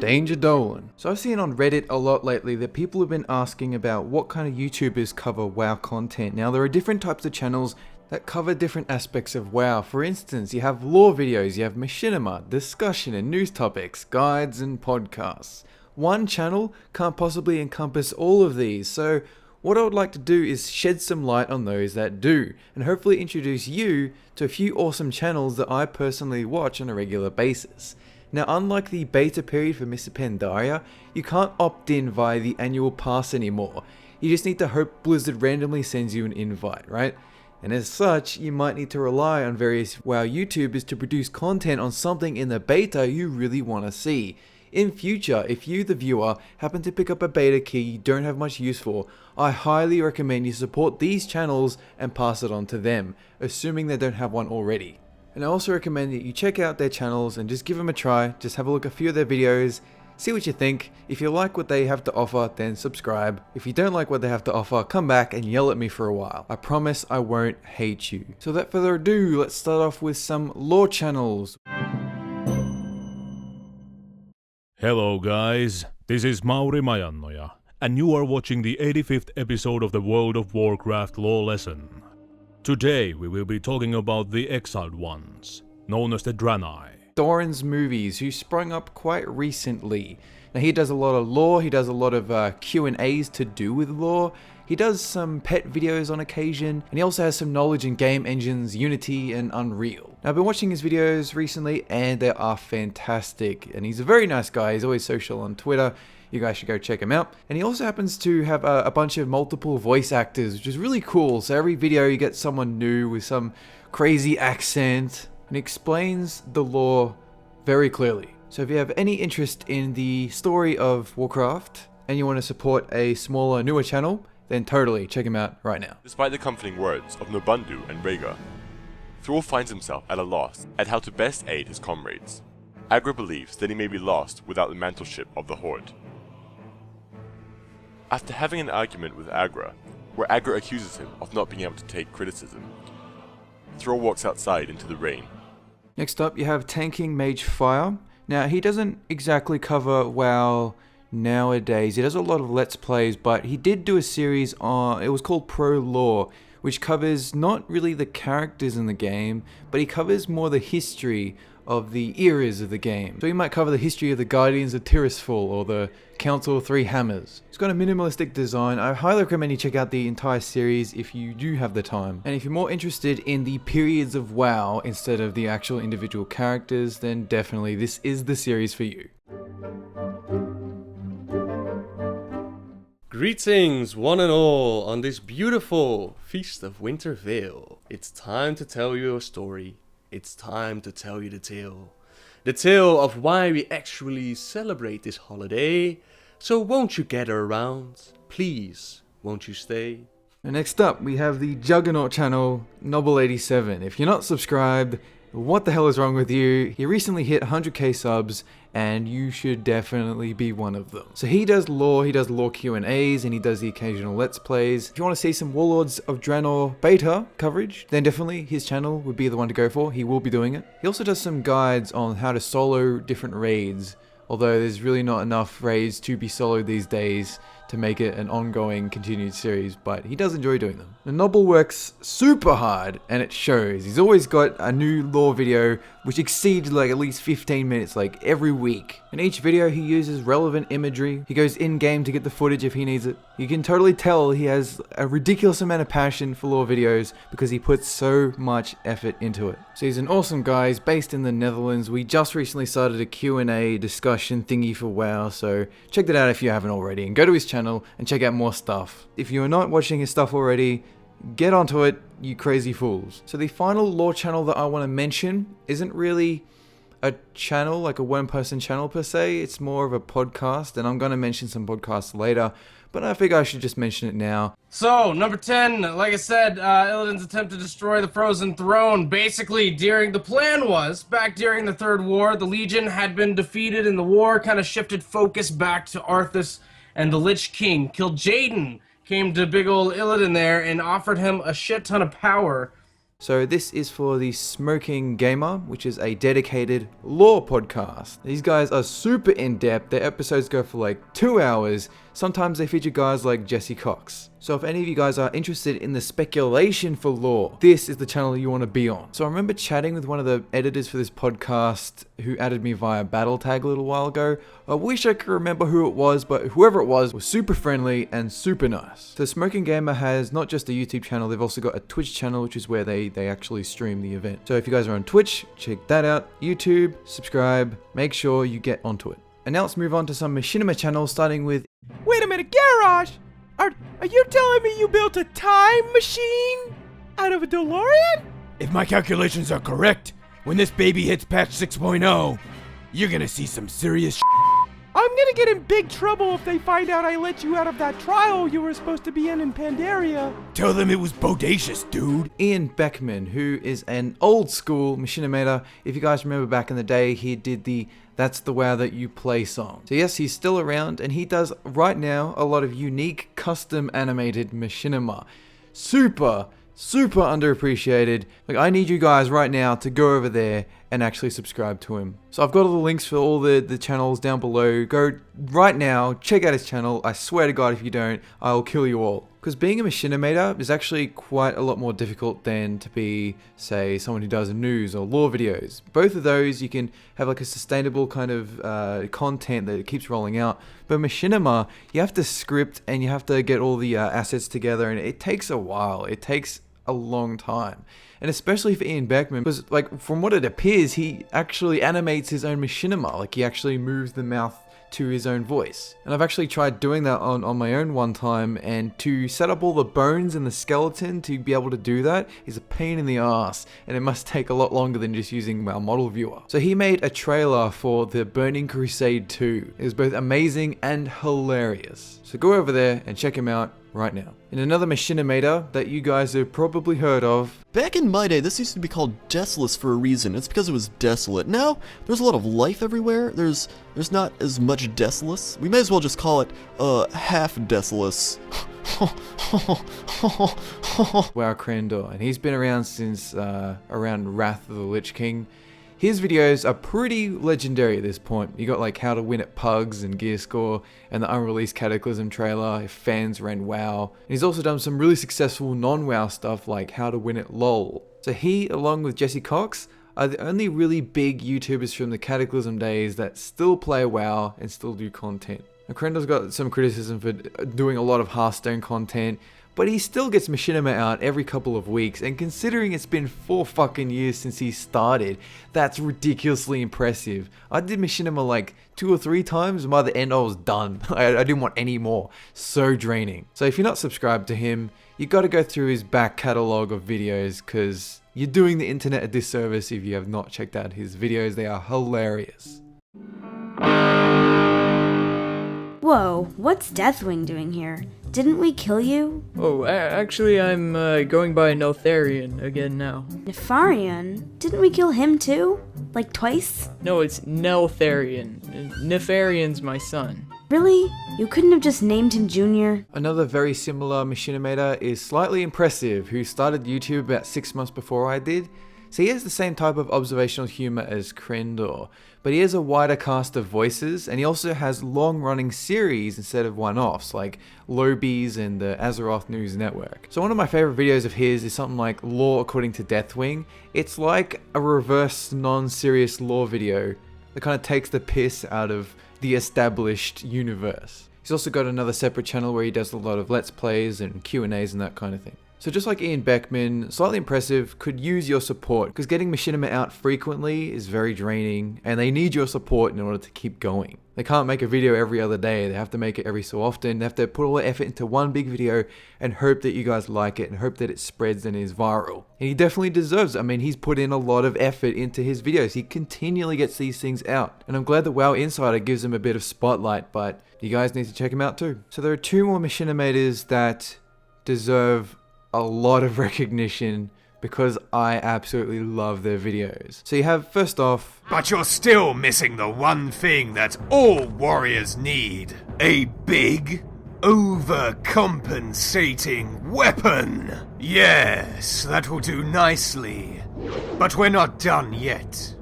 Danger Dolan. So I've seen on Reddit a lot lately that people have been asking about what kind of YouTubers cover WoW content. Now there are different types of channels that cover different aspects of WoW. For instance, you have lore videos, you have machinima, discussion and news topics, guides and podcasts. One channel can't possibly encompass all of these, so what I would like to do is shed some light on those that do, and hopefully introduce you to a few awesome channels that I personally watch on a regular basis. Now, unlike the beta period for Mr. Pandaria, you can't opt in via the annual pass anymore. You just need to hope Blizzard randomly sends you an invite, right? And as such, you might need to rely on various WoW YouTubers to produce content on something in the beta you really want to see. In future, if you, the viewer, happen to pick up a beta key you don't have much use for, I highly recommend you support these channels and pass it on to them, assuming they don't have one already. And I also recommend that you check out their channels and just give them a try, just have a look at a few of their videos, see what you think. If you like what they have to offer, then subscribe. If you don't like what they have to offer, come back and yell at me for a while. I promise I won't hate you. So without further ado, let's start off with some lore channels. Hello guys, this is Mauri Majannoja, and you are watching the 85th episode of the World of Warcraft lore lesson. Today we will be talking about the Exiled Ones, known as the Draenor. Doronsmovies, who sprung up quite recently. Now he does a lot of lore, he does a lot of Q&As to do with lore, he does some pet videos on occasion, and he also has some knowledge in game engines, Unity and Unreal. Now I've been watching his videos recently and they are fantastic, and he's a very nice guy, he's always social on Twitter, you guys should go check him out. And he also happens to have a bunch of multiple voice actors, which is really cool, so every video you get someone new with some crazy accent, and explains the lore very clearly. So if you have any interest in the story of Warcraft and you want to support a smaller, newer channel, then totally check him out right now. Despite the comforting words of Nobundu and Rhaegar, Thrall finds himself at a loss at how to best aid his comrades. Agra believes that he may be lost without the mantleship of the Horde. After having an argument with Agra, where Agra accuses him of not being able to take criticism, Thrall walks outside into the rain. Next up you have Tankingmagefire. Now he doesn't exactly cover WoW nowadays, he does a lot of Let's Plays, but he did do a series on, it was called Pro Lore, which covers not really the characters in the game, but he covers more the history of the eras of the game. So he might cover the history of the Guardians of Tirisfal or the Council of Three Hammers. It's got a minimalistic design. I highly recommend you check out the entire series if you do have the time. And if you're more interested in the periods of WoW instead of the actual individual characters, then definitely this is the series for you. Greetings one and all on this beautiful Feast of Winter Veil. It's time to tell you a story. It's time to tell you the tale. The tale of why we actually celebrate this holiday. So won't you gather around? Please, won't you stay? And next up, we have the Juggernaut channel, Noble87. If you're not subscribed, what the hell is wrong with you? He recently hit 100k subs, and you should definitely be one of them. So he does lore Q&As, and he does the occasional Let's Plays. If you want to see some Warlords of Draenor beta coverage, then definitely his channel would be the one to go for. He will be doing it. He also does some guides on how to solo different raids, although there's really not enough raids to be soloed these days to make it an ongoing continued series, but he does enjoy doing them. The Noble works super hard and it shows. He's always got a new lore video which exceeds like at least 15 minutes like every week. In each video he uses relevant imagery. He goes in game to get the footage if he needs it. You can totally tell he has a ridiculous amount of passion for lore videos because he puts so much effort into it. So he's an awesome guy. He's based in the Netherlands. We just recently started a Q&A discussion thingy for WoW, so check that out if you haven't already, and go to his channel and check out more stuff. If you're not watching his stuff already, get onto it, you crazy fools. So the final lore channel that I want to mention isn't really a channel, like a one-person channel per se. It's more of a podcast, and I'm going to mention some podcasts later, but I figure I should just mention it now. So, number 10, like I said, Illidan's attempt to destroy the Frozen Throne. Basically, the plan was, back during the Third War, the Legion had been defeated in the war, kind of shifted focus back to Arthas and the Lich King. Kil'jaeden came to big ol' Illidan there and offered him a shit ton of power So this is for the Smoking Gamer, which is a dedicated lore podcast. These guys are super in-depth. Their episodes go for like 2 hours. Sometimes they feature guys like Jessiehealz. So if any of you guys are interested in the speculation for lore, this is the channel you want to be on. So I remember chatting with one of the editors for this podcast who added me via BattleTag a little while ago. I wish I could remember who it was, but whoever it was super friendly and super nice. So Smoking Gamer has not just a YouTube channel, they've also got a Twitch channel, which is where they actually stream the event. So if you guys are on Twitch, check that out. YouTube, subscribe, make sure you get onto it. And now let's move on to some Machinima channels, starting with... Wait a minute, Garage! Are you telling me you built a time machine out of a DeLorean? If my calculations are correct, when this baby hits patch 6.0, you're gonna see some serious I'm gonna get in big trouble if they find out I let you out of that trial you were supposed to be in Pandaria. Tell them it was bodacious, dude. Ian Beckman, who is an old school machinimator. If you guys remember back in the day, he did the That's the WoW That You Play song. So yes, he's still around, and he does right now a lot of unique custom animated machinima. Super underappreciated. Like, I need you guys right now to go over there and actually subscribe to him. So I've got all the links for all the channels down below. Go right now, check out his channel. I swear to God, if you don't, I'll kill you all. Because being a machinimator is actually quite a lot more difficult than to be, say, someone who does news or lore videos. Both of those, you can have like a sustainable kind of content that keeps rolling out. But machinima, you have to script and you have to get all the assets together, and it takes a while. It takes a long time. And especially for Ian Beckman, because like from what it appears, he actually animates his own machinima. Like, he actually moves the mouth to his own voice. And I've actually tried doing that on my own one time, and to set up all the bones and the skeleton to be able to do that is a pain in the ass, and it must take a lot longer than just using our model viewer. So he made a trailer for the Burning Crusade 2. It was both amazing and hilarious. So go over there and check him out right now. In another machinimator that you guys have probably heard of. Back in my day, this used to be called Desolate for a reason. It's because it was desolate. Now, there's a lot of life everywhere. There's not as much desolate. We may as well just call it, half desolate. Wowcrendor, and he's been around since around Wrath of the Lich King. His videos are pretty legendary at this point. You got like How to Win at Pugs and Gear Score, and the unreleased Cataclysm trailer if fans ran WoW. And he's also done some really successful non-WoW stuff like How to Win at LOL. So he, along with Jessiehealz, are the only really big YouTubers from the Cataclysm days that still play WoW and still do content. Wowcrendor's got some criticism for doing a lot of Hearthstone content, but he still gets machinima out every couple of weeks, and considering it's been 4 fucking years since he started, that's ridiculously impressive. I did machinima like 2 or 3 times, and by the end I was done. I didn't want any more. So draining. So if you're not subscribed to him, you gotta go through his back catalogue of videos, because you're doing the internet a disservice if you have not checked out his videos. They are hilarious. Whoa, what's Deathwing doing here? Didn't we kill you? Oh, actually I'm going by Neltharion again now. Nefarian? Didn't we kill him too? Like twice? No, it's Neltharion. Nefarion's my son. Really? You couldn't have just named him Junior? Another very similar machinimator is SlightlyImpressive, who started YouTube about 6 months before I did. So he has the same type of observational humor as Wowcrendor, but he has a wider cast of voices, and he also has long-running series instead of one-offs, like Lobies and the Azeroth News Network. So one of my favorite videos of his is something like Lore According to Deathwing. It's like a reverse non-serious lore video that kind of takes the piss out of the established universe. He's also got another separate channel where he does a lot of Let's Plays and Q&As and that kind of thing. So just like Ian Beckman, SlightlyImpressive could use your support, because getting machinima out frequently is very draining, and they need your support in order to keep going. They can't make a video every other day, they have to make it every so often. They have to put all the effort into one big video and hope that you guys like it and hope that it spreads and is viral. And he definitely deserves it. I mean, he's put in a lot of effort into his videos. He continually gets these things out. And I'm glad that WoW Insider gives him a bit of spotlight, but you guys need to check him out too. So there are 2 more machinimators that deserve a lot of recognition because I absolutely love their videos. So you have, first off... But you're still missing the one thing that all warriors need. A big overcompensating weapon. Yes, that will do nicely. But we're not done yet.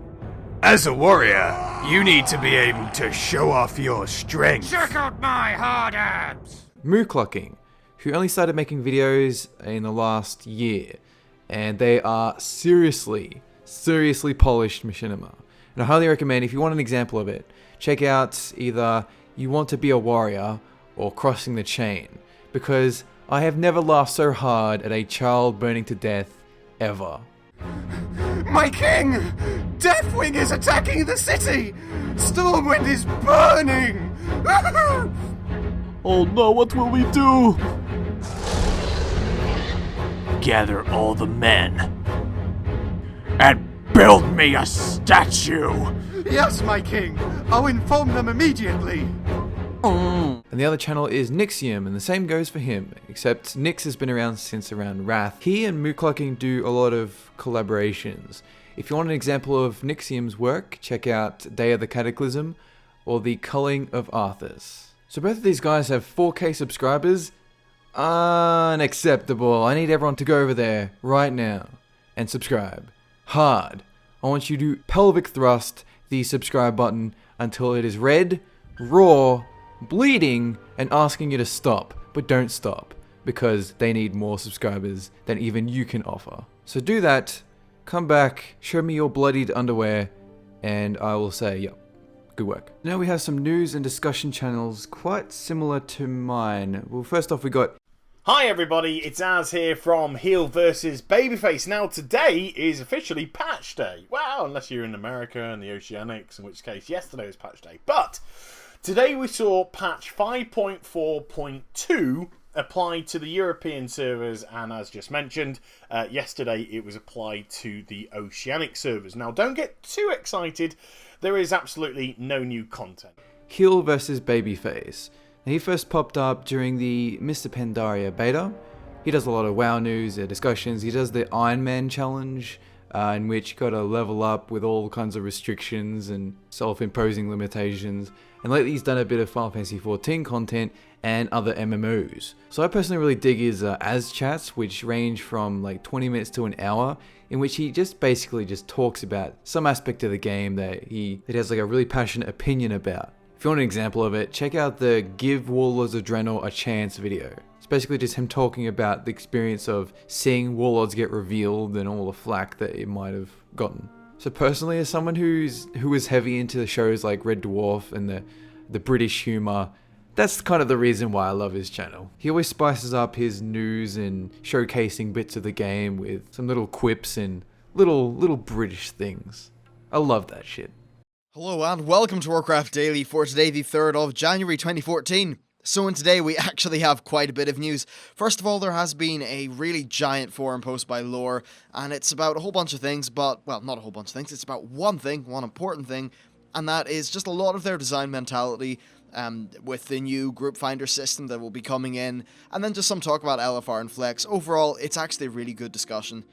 As a warrior, you need to be able to show off your strength. Check out my hard abs! Mooclucking, who only started making videos in the last year, and they are seriously polished machinima. And I highly recommend, if you want an example of it, check out either You Want to Be a Warrior or Crossing the Chain, because I have never laughed so hard at a child burning to death ever. My king! Deathwing is attacking the city! Stormwind is burning! Oh no, what will we do? Gather all the men and build me a statue! Yes, my king! I'll inform them immediately! And the other channel is Nixxiom, and the same goes for him, except Nix has been around since around Wrath. He and Mooclucking do a lot of collaborations. If you want an example of Nixxiom's work, check out Day of the Cataclysm or The Culling of Arthas. So both of these guys have 4K subscribers. Unacceptable. I need everyone to go over there right now and subscribe. Hard. I want you to pelvic thrust the subscribe button until it is red, raw, bleeding, and asking you to stop. But don't stop, because they need more subscribers than even you can offer. So do that, come back, show me your bloodied underwear, and I will say, yep, good work. Now we have some news and discussion channels quite similar to mine. Well, first off we got... Hi everybody, it's Az here from HeelvsBabyface. Now today is officially patch day. Well, unless you're in America and the Oceanics, in which case yesterday was patch day. But today we saw patch 5.4.2 applied to the European servers, and as just mentioned, yesterday it was applied to the Oceanic servers. Now don't get too excited, there is absolutely no new content. HeelvsBabyface. Now, he first popped up during the Mr. Pandaria beta. He does a lot of WoW news, discussions. He does the Iron Man challenge, in which you gotta level up with all kinds of restrictions and self-imposing limitations. And lately he's done a bit of Final Fantasy XIV content and other MMOs. So I personally really dig his As chats, which range from like 20 minutes to an hour, in which he just basically just talks about some aspect of the game that he has like a really passionate opinion about. If you want an example of it, check out the Give Warlords of Draenor a Chance video. It's basically just him talking about the experience of seeing Warlords get revealed and all the flack that it might have gotten. So personally, as someone who is heavy into the shows like Red Dwarf and the British humour, that's kind of the reason why I love his channel. He always spices up his news and showcasing bits of the game with some little quips and little British things. I love that shit. Hello and welcome to Warcraft Daily for today, the 3rd of January 2014. So in today we actually have quite a bit of news. First of all, there has been a really giant forum post by Lore, and it's about a whole bunch of things, but, well, not a whole bunch of things, it's about one thing, one important thing, and that is just a lot of their design mentality with the new group finder system that will be coming in, and then just some talk about LFR and Flex. Overall, it's actually a really good discussion.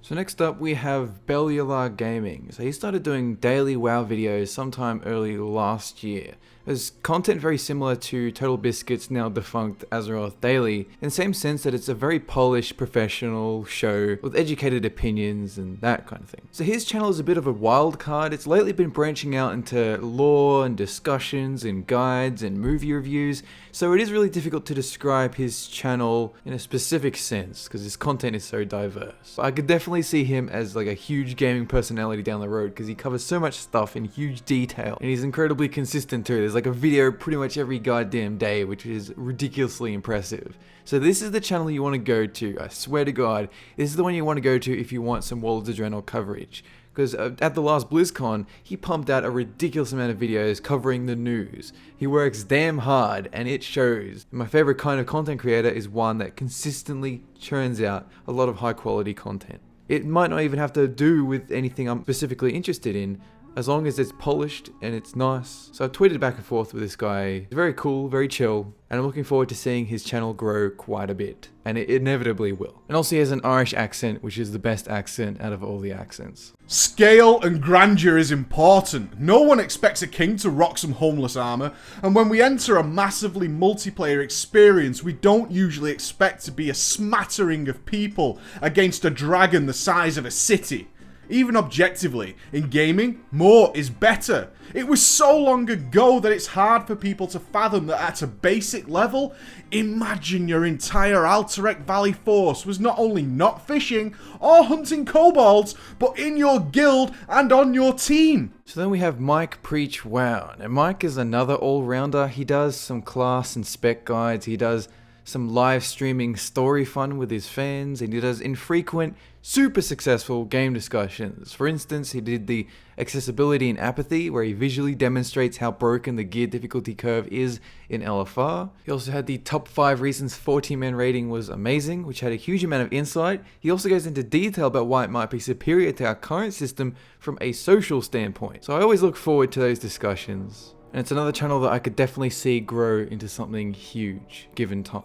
So next up we have BellularGaming. So he started doing daily WoW videos sometime early last year. There's content very similar to Total Biscuit's now defunct Azeroth Daily, in the same sense that it's a very polished professional show with educated opinions and that kind of thing. So his channel is a bit of a wild card. It's lately been branching out into lore and discussions and guides and movie reviews, so it is really difficult to describe his channel in a specific sense because his content is so diverse. But I could definitely see him as like a huge gaming personality down the road because he covers so much stuff in huge detail and he's incredibly consistent too. There's like a video pretty much every goddamn day, which is ridiculously impressive. So this is the channel you want to go to. I swear to God, this is the one you want to go to if you want some Warlords of Draenor coverage. Because at the last BlizzCon, he pumped out a ridiculous amount of videos covering the news. He works damn hard, and it shows. My favorite kind of content creator is one that consistently churns out a lot of high quality content. It might not even have to do with anything I'm specifically interested in. as long as it's polished and it's nice. So I've tweeted back and forth with this guy. He's very cool, very chill, and I'm looking forward to seeing his channel grow quite a bit, and it inevitably will. And also he has an Irish accent, which is the best accent out of all the accents. Scale and grandeur is important. No one expects a king to rock some homeless armor, and when we enter a massively multiplayer experience, we don't usually expect to be a smattering of people against a dragon the size of a city. Even objectively, in gaming, more is better. It was so long ago that it's hard for people to fathom that at a basic level, imagine your entire Alterac Valley force was not only not fishing or hunting kobolds, but in your guild and on your team. So then we have Mikepreachwow. Now Mike is another all-rounder. He does some class and spec guides, he does some live streaming story fun with his fans, and he does infrequent, super successful game discussions. For instance, he did the accessibility and apathy, where he visually demonstrates how broken the gear difficulty curve is in LFR. He also had the top 5 reasons 40-man rating was amazing, which had a huge amount of insight. He also goes into detail about why it might be superior to our current system from a social standpoint. So I always look forward to those discussions. And it's another channel that I could definitely see grow into something huge, given time.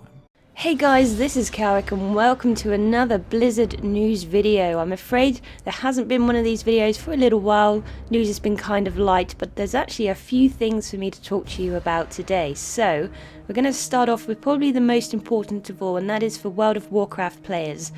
Hey guys, this is Qelric and welcome to another Blizzard news video. I'm afraid there hasn't been one of these videos for a little while. News has been kind of light, but there's actually a few things for me to talk to you about today. So, we're going to start off with probably the most important of all, and that is for World of Warcraft players.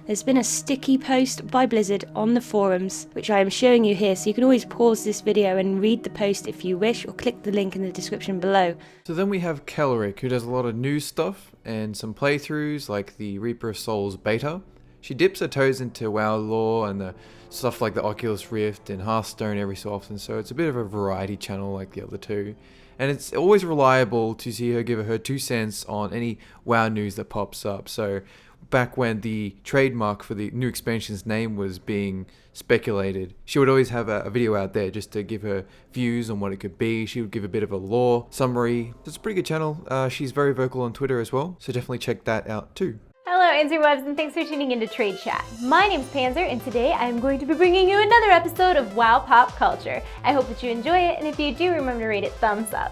There's been a sticky post by Blizzard on the forums, which I am showing you here, so you can always pause this video and read the post if you wish, or click the link in the description below. So then we have Qelric, who does a lot of news stuff, and some playthroughs like the Reaper of Souls beta. She dips her toes into WoW lore and the stuff like the Oculus Rift and Hearthstone every so often, so it's a bit of a variety channel like the other two. And it's always reliable to see her give her 2 cents on any WoW news that pops up. So back when the trademark for the new expansion's name was being speculated, she would always have a video out there just to give her views on what it could be. She would give a bit of a lore summary. It's a pretty good channel. She's very vocal on Twitter as well, so definitely check that out too. Hello interwebs, and thanks for tuning into Tradechat. My name's Panzer, and today I'm going to be bringing you another episode of WoW Pop Culture. I hope that you enjoy it, and if you do, remember to rate it thumbs up.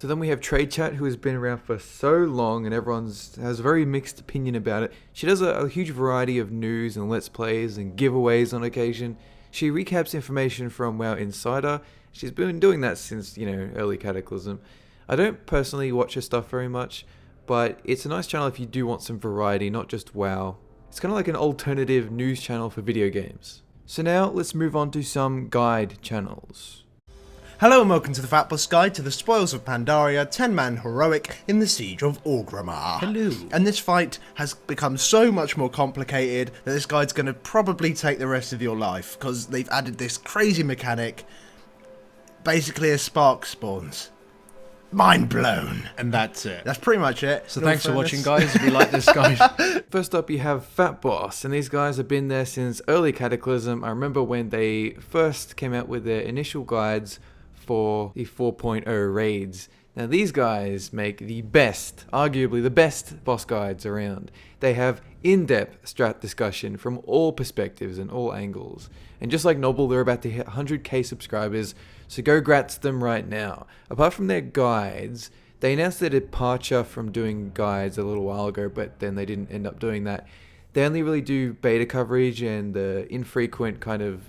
So then we have Tradechat, who has been around for so long and everyone has a very mixed opinion about it. She does a huge variety of news and let's plays and giveaways on occasion. She recaps information from WoW Insider. She's been doing that since, early Cataclysm. I don't personally watch her stuff very much, but it's a nice channel if you do want some variety, not just WoW. It's kind of like an alternative news channel for video games. So now let's move on to some guide channels. Hello and welcome to the Fatboss Guide to the Spoils of Pandaria 10-man heroic in the Siege of Orgrimmar. Hello. And this fight has become so much more complicated that this guide's going to probably take the rest of your life, because they've added this crazy mechanic. Basically a spark spawns. Mind blown. And that's it. That's pretty much it. So thanks for watching, guys, if you like this guide. First up you have Fatboss, and these guys have been there since early Cataclysm. I remember when they first came out with their initial guides for the 4.0 raids. Now these guys make the best, arguably the best boss guides around. They have in-depth strat discussion from all perspectives and all angles. And just like Noble, they're about to hit 100k subscribers, so go grats them right now. Apart from their guides, they announced their departure from doing guides a little while ago, but then they didn't end up doing that. They only really do beta coverage and the infrequent kind of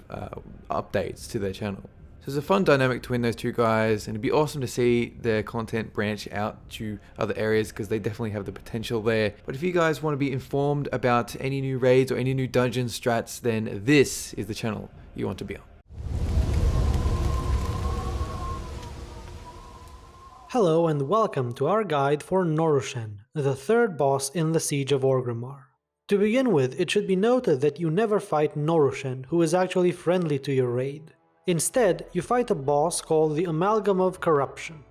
updates to their channel. So there's a fun dynamic between those two guys, and it'd be awesome to see their content branch out to other areas because they definitely have the potential there. But if you guys want to be informed about any new raids or any new dungeon strats, then this is the channel you want to be on. Hello and welcome to our guide for Norushen, the third boss in the Siege of Orgrimmar. To begin with, it should be noted that you never fight Norushen, who is actually friendly to your raid. Instead, you fight a boss called the Amalgam of Corruption.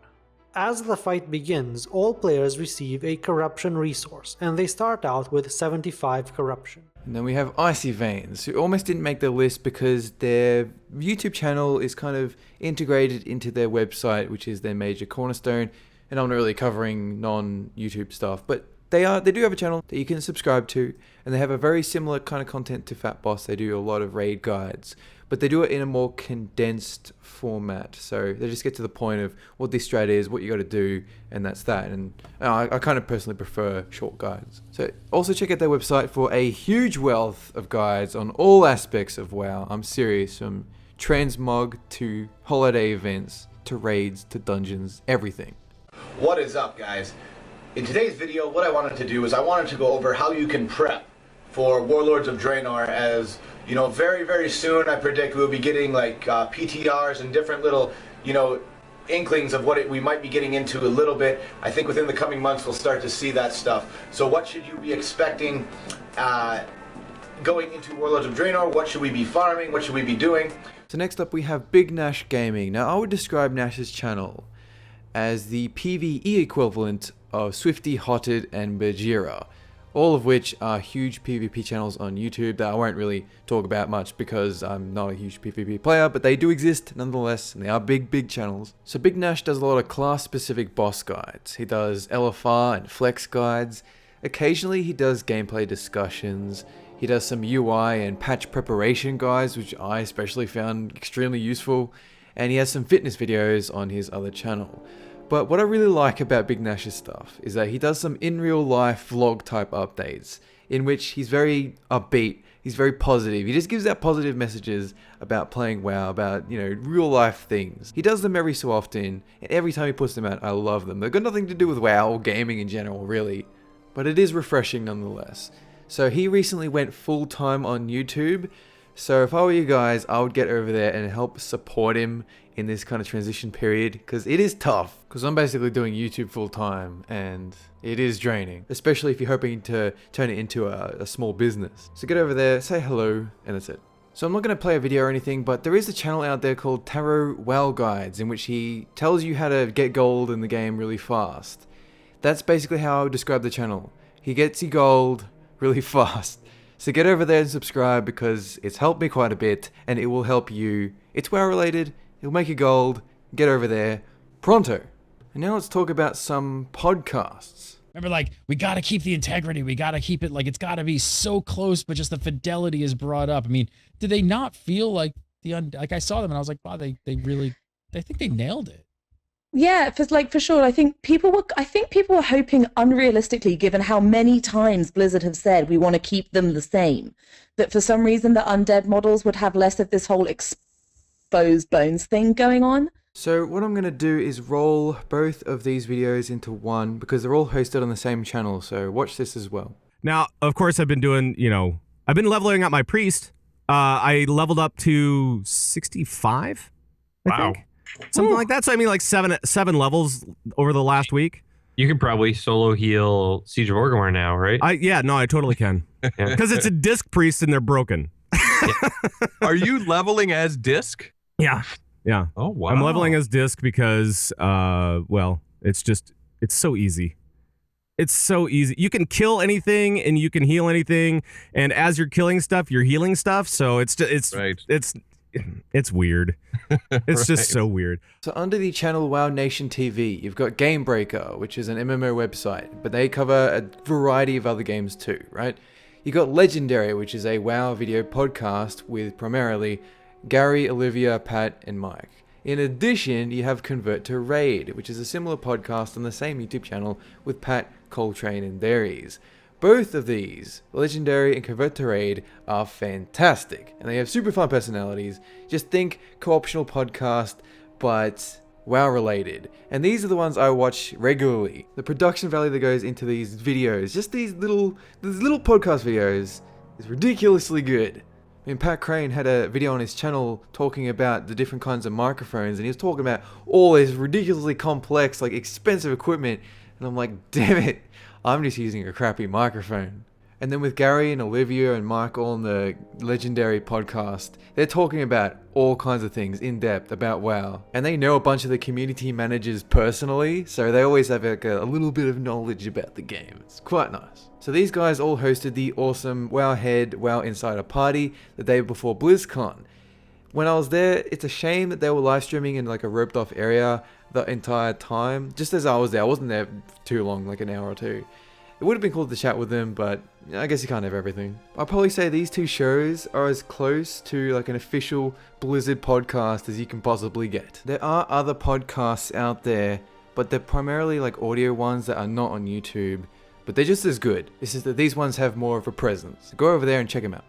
As the fight begins, all players receive a corruption resource, and they start out with 75 corruption. And then we have Icy Veins, who almost didn't make the list because their YouTube channel is kind of integrated into their website, which is their major cornerstone. and I'm not really covering non-YouTube stuff, but they do have a channel that you can subscribe to, and they have a very similar kind of content to Fatboss. They do a lot of raid guides, but they do it in a more condensed format. So they just get to the point of what this strat is, what you got to do, and that's that. And I kind of personally prefer short guides. So also check out their website for a huge wealth of guides on all aspects of WoW. I'm serious, from transmog to holiday events to raids to dungeons, everything. What is up, guys? In today's video, what I wanted to do is I wanted to go over how you can prep for Warlords of Draenor, as you know, very, very soon I predict we'll be getting like PTRs and different little, you know, inklings of what we might be getting into a little bit. I think within the coming months we'll start to see that stuff. So what should you be expecting going into Warlords of Draenor? What should we be farming? What should we be doing? So next up we have BigNashGaming. Now I would describe Nash's channel as the PvE equivalent of Swifty, Hotted, and Bajira, all of which are huge PvP channels on YouTube that I won't really talk about much because I'm not a huge PvP player, but they do exist nonetheless, and they are big channels. So Big Nash does a lot of class-specific boss guides. He does LFR and flex guides. Occasionally he does gameplay discussions. He does some UI and patch preparation guides, which I especially found extremely useful. And he has some fitness videos on his other channel. But what I really like about Big Nash's stuff is that he does some in real life vlog type updates in which he's very upbeat, he's very positive. He just gives out positive messages about playing WoW, about, you know, real life things. He does them every so often, and every time he puts them out, I love them. They've got nothing to do with WoW or gaming in general, really, but it is refreshing nonetheless. So he recently went full time on YouTube. So if I were you guys, I would get over there and help support him in this kind of transition period, because it is tough, because I'm basically doing YouTube full time and it is draining, especially if you're hoping to turn it into a small business. So get over there, say hello, and that's it. So I'm not going to play a video or anything, but there is a channel out there called Tarouwowguides in which he tells you how to get gold in the game really fast. That's basically how I would describe the channel. He gets you gold really fast. So get over there and subscribe, because it's helped me quite a bit and it will help you. It's WoW related, it'll make you gold. Get over there pronto. And now let's talk about some podcasts. Remember, like, we got to keep the integrity. We got to keep it, like, it's got to be so close, but just the fidelity is brought up. I mean, did they not feel like like I saw them and I was like, wow, they think they nailed it. Yeah, for sure. I think people were hoping unrealistically, given how many times Blizzard have said we want to keep them the same, that for some reason the undead models would have less of this whole exposed bones thing going on. So what I'm going to do is roll both of these videos into one, because they're all hosted on the same channel, so watch this as well. Now, of course, I've been doing, I've been leveling up my priest. I leveled up to 65, I think. Something like that. So I mean, like seven levels over the last week. You could probably solo heal Siege of Orgrimmar now, right? I totally can. Because it's a disc priest and they're broken. Are you leveling as disc? Yeah. Oh wow. I'm leveling as disc because, it's so easy. It's so easy. You can kill anything and you can heal anything, and as you're killing stuff, you're healing stuff. So it's weird. It's just so weird. So under the channel WoWnationTV, you've got Gamebreaker, which is an MMO website, but they cover a variety of other games too, right? You got Legendary, which is a WoW video podcast with primarily Gary, Olivia, Pat, and Mike. In addition, you have Convert to Raid, which is a similar podcast on the same YouTube channel with Pat, Coltrane, and Dairies. Both of these, Legendary and Convert to Raid, are fantastic, and they have super fun personalities. Just think co-optional podcast, but WoW related. And these are the ones I watch regularly. The production value that goes into these videos, just these little podcast videos, is ridiculously good. I mean, Pat Crane had a video on his channel talking about the different kinds of microphones, and he was talking about all this ridiculously complex, like expensive equipment, and I'm like, damn it, I'm just using a crappy microphone. And then with Gary and Olivia and Mike on the Legendary podcast, they're talking about all kinds of things in depth about WoW. And they know a bunch of the community managers personally, so they always have like a little bit of knowledge about the game. It's quite nice. So these guys all hosted the awesome Wowhead WoW Insider Party the day before BlizzCon. When I was there, it's a shame that they were live streaming in like a roped off area, the entire time, just as I was there. I wasn't there too long, like an hour or two. It would have been cool to chat with them, but I guess you can't have everything. I'll probably say these two shows are as close to like an official Blizzard podcast as you can possibly get. There are other podcasts out there, but they're primarily like audio ones that are not on YouTube, but they're just as good. It's just that these ones have more of a presence. So go over there and check them out.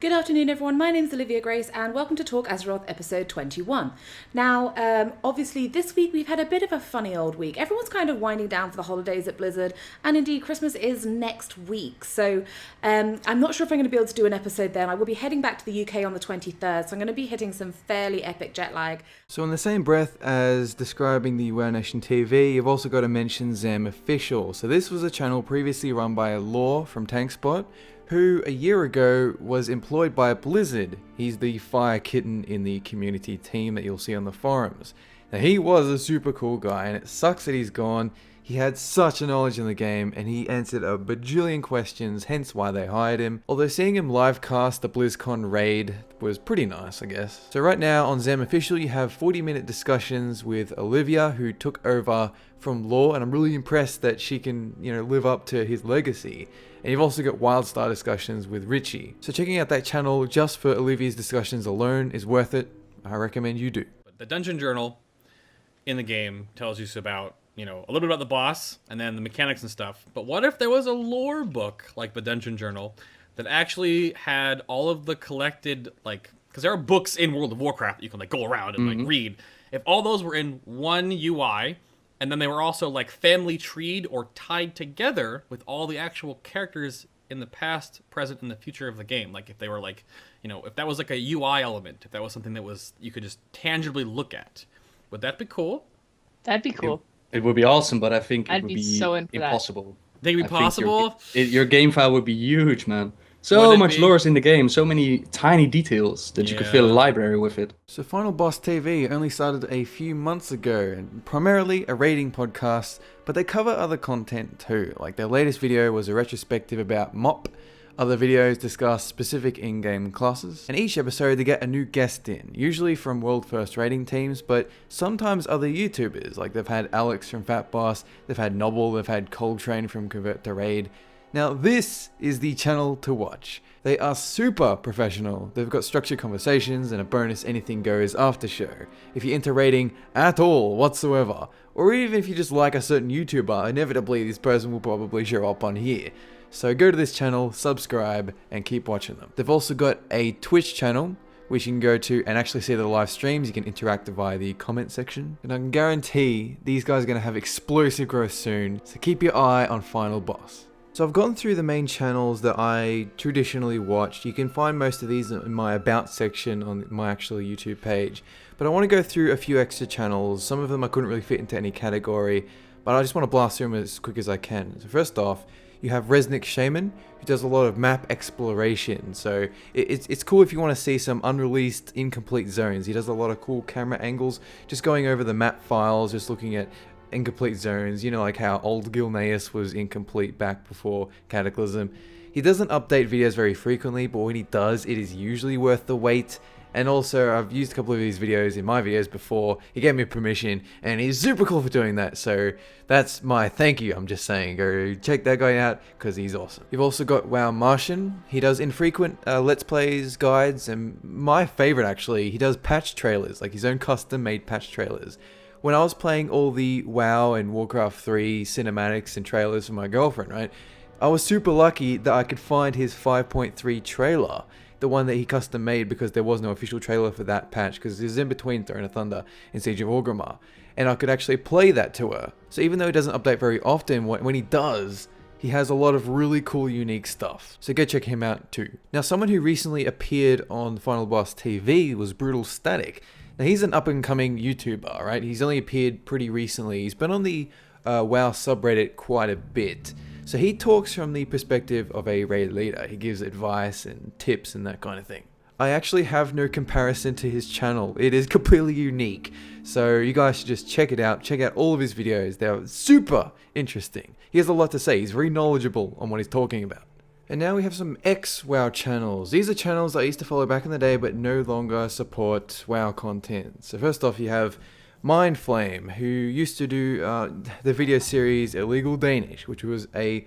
Good afternoon, everyone. My name is Olivia Grace, and welcome to Talk Azeroth episode 21. Now, obviously, this week we've had a bit of a funny old week. Everyone's kind of winding down for the holidays at Blizzard, and indeed, Christmas is next week. So, I'm not sure if I'm going to be able to do an episode then. I will be heading back to the UK on the 23rd, so I'm going to be hitting some fairly epic jet lag. So in the same breath as describing the WoWnationTV, you've also got to mention ZAMOfficial. So this was a channel previously run by Law from TankSpot, who a year ago was employed by Blizzard. He's the fire kitten in the community team that you'll see on the forums. Now he was a super cool guy, and it sucks that he's gone. He had such a knowledge in the game, and he answered a bajillion questions, hence why they hired him. Although seeing him live cast the BlizzCon raid was pretty nice, I guess. So right now on ZAMOfficial you have 40-minute discussions with Olivia, who took over from Law, and I'm really impressed that she can, live up to his legacy. And you've also got Wildstar discussions with Richie. So checking out that channel just for Olivia's discussions alone is worth it. I recommend you do. The dungeon journal in the game tells you about, a little bit about the boss and then the mechanics and stuff. But what if there was a lore book like the dungeon journal that actually had all of the collected, because there are books in World of Warcraft that you can go around and read. If all those were in one UI, and then they were also family treed or tied together with all the actual characters in the past, present, and the future of the game. If they were if that was a UI element, if that was something that was you could just tangibly look at, would that be cool? That'd be cool. It would be awesome, but I think I'd it would be be so in for that. impossible. Think it'd be possible? Your game file would be huge, man. So much lore is in the game, so many tiny details that you could fill a library with it. So Final Boss TV only started a few months ago, and primarily a raiding podcast, but they cover other content too. Their latest video was a retrospective about MOP. Other videos discuss specific in-game classes, and each episode they get a new guest in, usually from world first raiding teams, but sometimes other YouTubers. They've had Alex from Fatboss, they've had Nobble, they've had Coltrane from Convert to Raid. Now this is the channel to watch. They are super professional. They've got structured conversations and a bonus anything goes after show. If you're into raiding at all whatsoever, or even if you just like a certain YouTuber, inevitably this person will probably show up on here. So go to this channel, subscribe, and keep watching them. They've also got a Twitch channel, which you can go to and actually see the live streams. You can interact via the comment section. And I can guarantee these guys are going to have explosive growth soon, so keep your eye on Final Boss. So I've gone through the main channels that I traditionally watched. You can find most of these in my About section on my actual YouTube page. But I want to go through a few extra channels. Some of them I couldn't really fit into any category, but I just want to blast through them as quick as I can. So first off, you have ReznikShaman, who does a lot of map exploration. So it's cool if you want to see some unreleased, incomplete zones. He does a lot of cool camera angles, just going over the map files, just looking at incomplete zones, like how old Gilneas was incomplete back before Cataclysm. He doesn't update videos very frequently, but when he does, it is usually worth the wait. And also, I've used a couple of these videos in my videos before. He gave me permission, and he's super cool for doing that. So that's my thank you. I'm just saying, go check that guy out because he's awesome. You've also got Wowmartiean. He does infrequent Let's Plays, guides, and my favorite actually, he does patch trailers, his own custom-made patch trailers. When I was playing all the WoW and Warcraft 3 cinematics and trailers for my girlfriend, right, I was super lucky that I could find his 5.3 trailer, the one that he custom made because there was no official trailer for that patch because it was in between Throne of Thunder and Siege of Orgrimmar, and I could actually play that to her. So even though he doesn't update very often, when he does, he has a lot of really cool, unique stuff. So go check him out too. Now, someone who recently appeared on Final Boss TV was Brutallstatic. Now, he's an up-and-coming YouTuber, right? He's only appeared pretty recently. He's been on the WoW subreddit quite a bit. So he talks from the perspective of a raid leader. He gives advice and tips and that kind of thing. I actually have no comparison to his channel. It is completely unique. So you guys should just check it out. Check out all of his videos. They're super interesting. He has a lot to say. He's very knowledgeable on what he's talking about. And now we have some ex-WoW channels. These are channels I used to follow back in the day but no longer support WoW content. So first off you have Myndflame, who used to do the video series Illegal Danish, which was a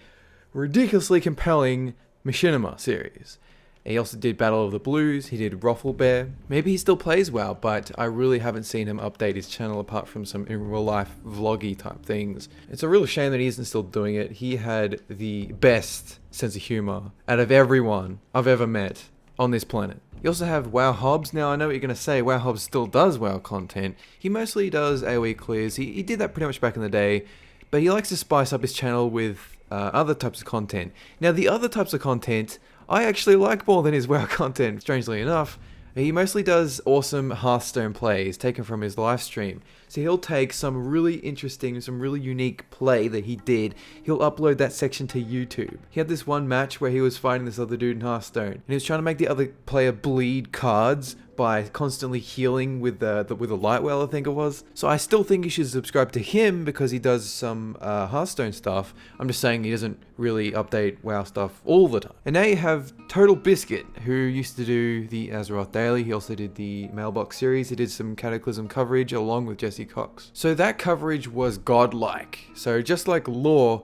ridiculously compelling machinima series. He also did Battle of the Blues, he did Rufflebear. Maybe he still plays WoW, but I really haven't seen him update his channel apart from some in real life vloggy type things. It's a real shame that he isn't still doing it. He had the best sense of humor out of everyone I've ever met on this planet. You also have Wowhobbs. Now I know what you're going to say, Wowhobbs still does WoW content. He mostly does AoE clears, he did that pretty much back in the day, but he likes to spice up his channel with other types of content. Now the other types of content I actually like more than his WoW content, strangely enough. He mostly does awesome Hearthstone plays taken from his live stream. So he'll take some really interesting, some really unique play that he did, he'll upload that section to YouTube. He had this one match where he was fighting this other dude in Hearthstone, and he was trying to make the other player bleed cards by constantly healing with the light well, I think it was. So I still think you should subscribe to him because he does some Hearthstone stuff. I'm just saying he doesn't really update WoW stuff all the time. And now you have Total Biscuit, who used to do the Azeroth Daily. He also did the Mailbox series. He did some Cataclysm coverage along with Jessiehealz. So that coverage was godlike. So just like Lore,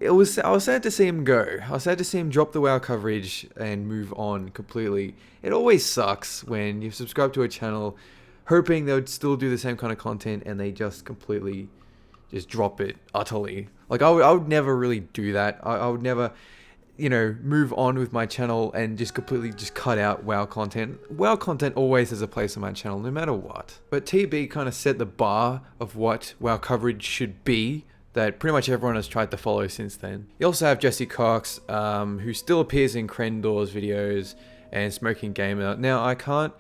I was sad to see him go. I was sad to see him drop the WoW coverage and move on completely. It always sucks when you subscribe to a channel hoping they would still do the same kind of content and they just completely just drop it utterly. Like I would never really do that. I would never, you know, move on with my channel and just completely just cut out WoW content. WoW content always has a place on my channel no matter what. But TB kind of set the bar of what WoW coverage should be that pretty much everyone has tried to follow since then. You also have Jessiehealz, who still appears in Wowcrendor's videos and SmokingGamer. Now, I can't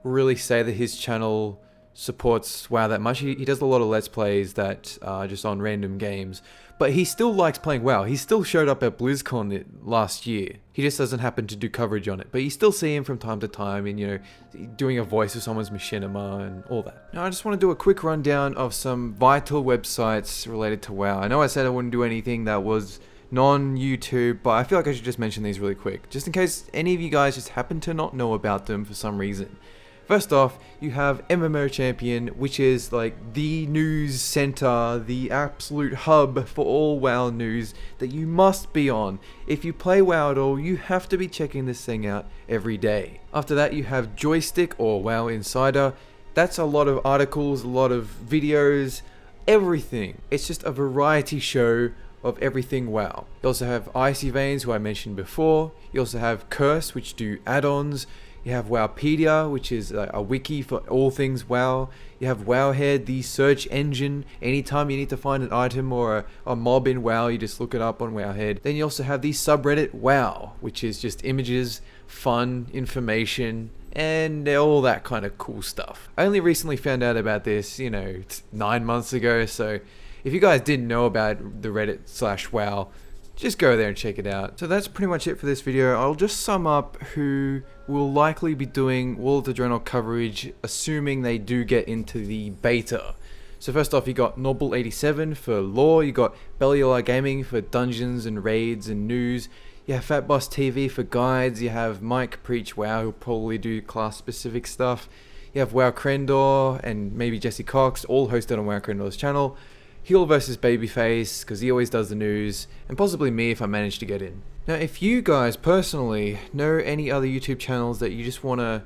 really say that his channel supports WoW that much. He does a lot of Let's Plays that are just on random games, but he still likes playing WoW. He still showed up at BlizzCon last year. He just doesn't happen to do coverage on it, but you still see him from time to time and, you know, doing a voice of someone's machinima and all that. Now, I just want to do a quick rundown of some vital websites related to WoW. I know I said I wouldn't do anything that was non-YouTube, but I feel like I should just mention these really quick, just in case any of you guys just happen to not know about them for some reason. First off, you have MMO Champion, which is like the news center, the absolute hub for all WoW news that you must be on. If you play WoW at all, you have to be checking this thing out every day. After that, you have Joystick or WoW Insider. That's a lot of articles, a lot of videos, everything. It's just a variety show of everything WoW. You also have Icy Veins, who I mentioned before. You also have Curse, which do add-ons. You have Wowpedia, which is a wiki for all things WoW. You have Wowhead, the search engine. Anytime you need to find an item or a mob in WoW, you just look it up on Wowhead. Then you also have the subreddit WoW, which is just images, fun, information, and all that kind of cool stuff. I only recently found out about this, you know, 9 months ago, so if you guys didn't know about the Reddit/WoW, just go there and check it out. So that's pretty much it for this video. I'll just sum up who will likely be doing Warlords of Draenor coverage, assuming they do get into the beta. So first off, you got Noble87 for lore, you got BellularGaming for dungeons and raids and news, you have Fatboss TV for guides, you have Mikepreachwow, who'll probably do class specific stuff, you have Wowcrendor and maybe Jessiehealz, all hosted on Wowcrendor's channel, HeelvsBabyface, because he always does the news, and possibly me if I manage to get in. Now, if you guys personally know any other YouTube channels that you wanna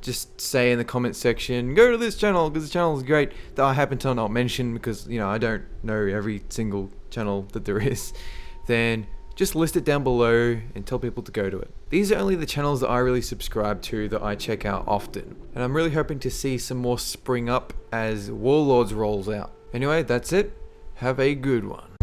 just say in the comment section, go to this channel because the channel is great, that I happen to not mention because, you know, I don't know every single channel that there is, then just list it down below and tell people to go to it. These are only the channels that I really subscribe to, that I check out often, and I'm really hoping to see some more spring up as Warlords rolls out. Anyway, that's it. Have a good one.